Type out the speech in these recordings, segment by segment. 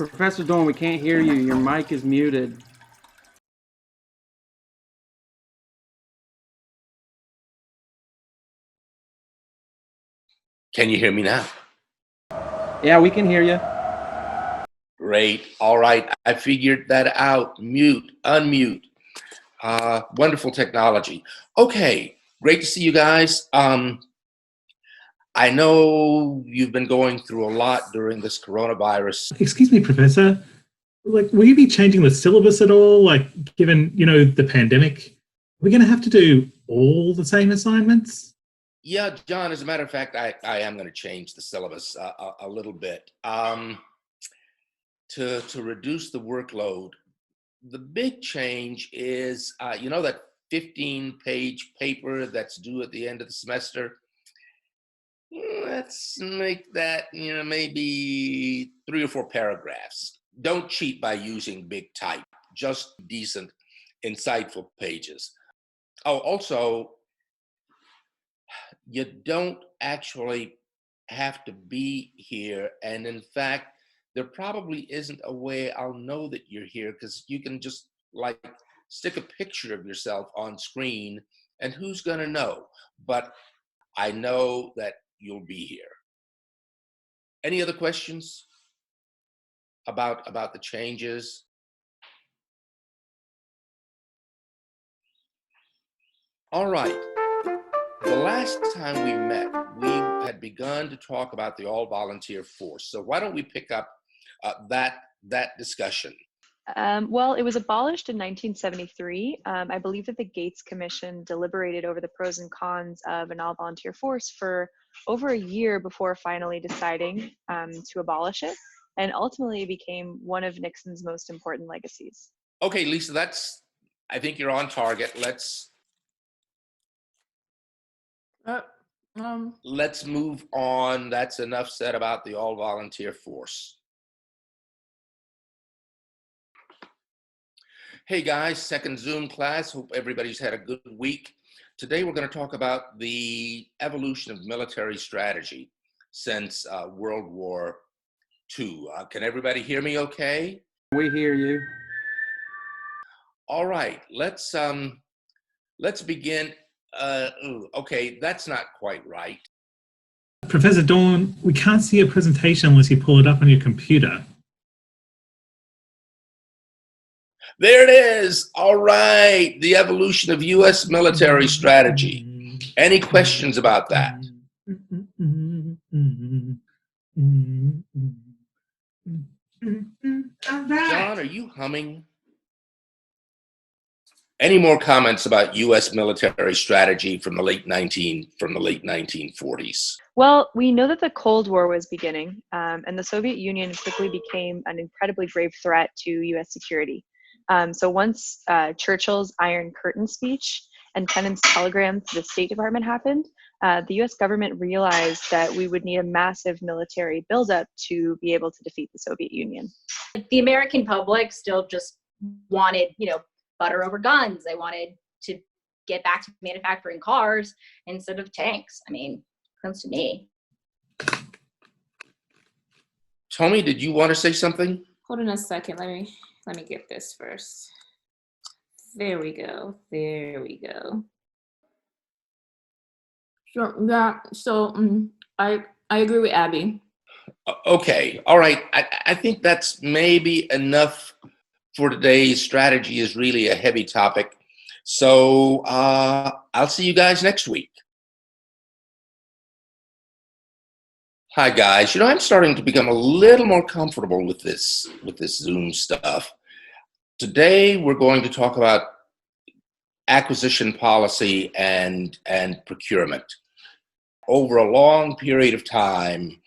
Professor Dorn, we can't hear you. Your mic is muted. Can you hear me now? Yeah, we can hear you. Great. All right. I figured that out. Mute, unmute. Wonderful technology. Okay. Great to see you guys. I know you've been going through a lot during this coronavirus. Excuse me, Professor. Will you be changing the syllabus at all? Given, the pandemic, we're going to have to do all the same assignments? Yeah, John, as a matter of fact, I am going to change the syllabus a little bit to reduce the workload. The big change is, that 15-page paper that's due at the end of the semester. Let's make that, maybe 3 or 4 paragraphs. Don't cheat by using big type, just decent, insightful pages. Oh, also, you don't actually have to be here. And in fact, there probably isn't a way I'll know that you're here, because you can just stick a picture of yourself on screen and who's gonna know? But I know that you'll be here. Any other questions about the changes? All right. The last time we met, we had begun to talk about the all-volunteer force. So why don't we pick up that discussion? Well, it was abolished in 1973. I believe that the Gates Commission deliberated over the pros and cons of an all-volunteer force for over a year before finally deciding to abolish it. And ultimately, it became one of Nixon's most important legacies. Okay, Lisa, I think you're on target. Let's move on. That's enough said about the all-volunteer force. Hey guys, second Zoom class. Hope everybody's had a good week. Today we're going to talk about the evolution of military strategy since World War II. Can everybody hear me okay? We hear you. All right, let's begin. Okay, that's not quite right. Professor Dorn, we can't see your presentation unless you pull it up on your computer. There it is. All right, the evolution of U.S. military strategy. Any questions about that? John, are you humming? Any more comments about U.S. military strategy from the late 1940s? Well, we know that the Cold War was beginning, and the Soviet Union quickly became an incredibly grave threat to U.S. security. So once Churchill's Iron Curtain speech and Kennan's telegram to the State Department happened, the U.S. government realized that we would need a massive military buildup to be able to defeat the Soviet Union. The American public still just wanted, butter over guns. They wanted to get back to manufacturing cars instead of tanks. I mean, comes to me. Tommy, did you want to say something? Hold on a second. Let me get this first. There we go. Sure. Yeah. So I agree with Abby. Okay. All right. I think that's maybe enough for today. Strategy is really a heavy topic. So I'll see you guys next week. Hi guys. I'm starting to become a little more comfortable with this Zoom stuff. Today we're going to talk about acquisition policy and procurement. Over a long period of time,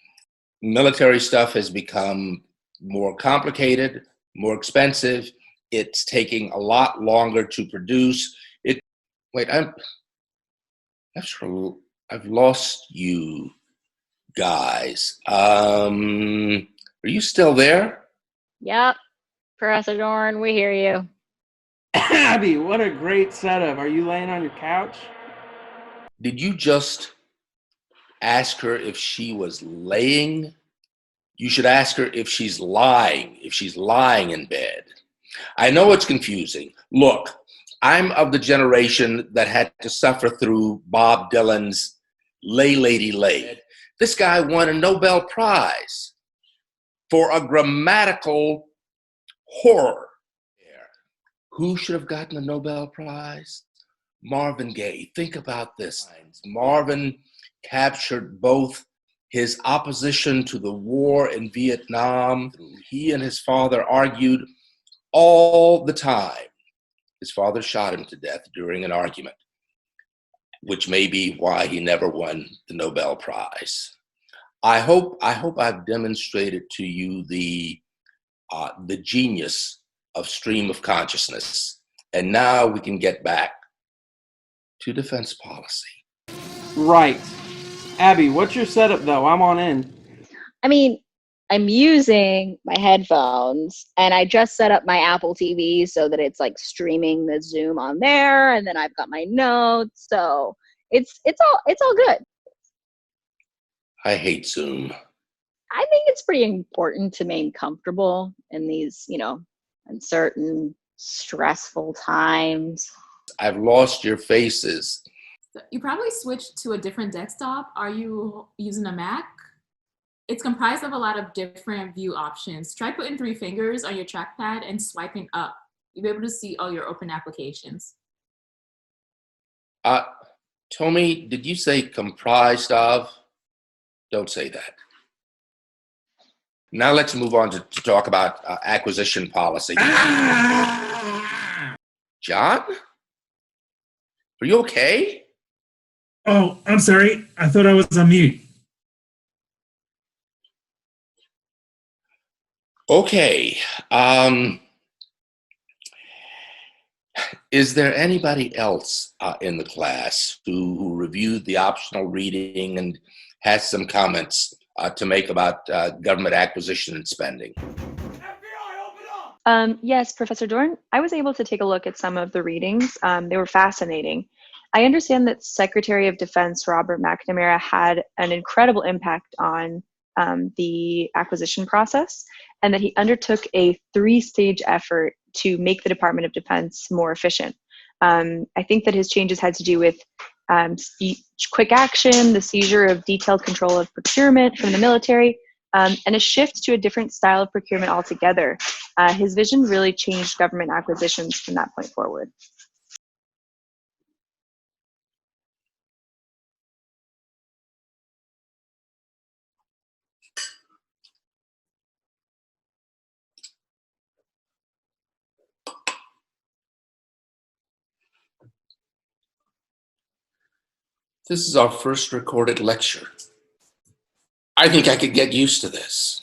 military stuff has become more complicated, more expensive. It's taking a lot longer to produce. I've lost you guys. Are you still there? Yep. Professor Dorn, we hear you. Abby, what a great setup. Are you laying on your couch? Did you just ask her if she was laying You should ask her if she's lying in bed. I know it's confusing. Look, I'm of the generation that had to suffer through Bob Dylan's Lay Lady Lay. This guy won a Nobel Prize for a grammatical horror. Who should have gotten the Nobel Prize? Marvin Gaye. Think about this. Marvin captured both his opposition to the war in Vietnam. He and his father argued all the time. His father shot him to death during an argument, which may be why he never won the Nobel Prize. I hope I've demonstrated to you the genius of stream of consciousness. And now we can get back to defense policy. Right. Abby, what's your setup though? I'm on in. I mean, I'm using my headphones and I just set up my Apple TV so that it's like streaming the Zoom on there, and then I've got my notes. So it's all good. I hate Zoom. I think it's pretty important to remain comfortable in these, uncertain, stressful times. I've lost your faces. You probably switched to a different desktop. Are you using a Mac? It's comprised of a lot of different view options. Try putting 3 fingers on your trackpad and swiping up. You'll be able to see all your open applications. Tommy, did you say comprised of? Don't say that. Now let's move on to talk about acquisition policy. John? Are you okay? Oh, I'm sorry. I thought I was on mute. Okay. Is there anybody else in the class who reviewed the optional reading and has some comments to make about government acquisition and spending? Yes, Professor Dorn, I was able to take a look at some of the readings. They were fascinating. I understand that Secretary of Defense Robert McNamara had an incredible impact on the acquisition process, and that he undertook a 3-stage effort to make the Department of Defense more efficient. I think that his changes had to do with quick action, the seizure of detailed control of procurement from the military, and a shift to a different style of procurement altogether. His vision really changed government acquisitions from that point forward. This is our first recorded lecture. I think I could get used to this.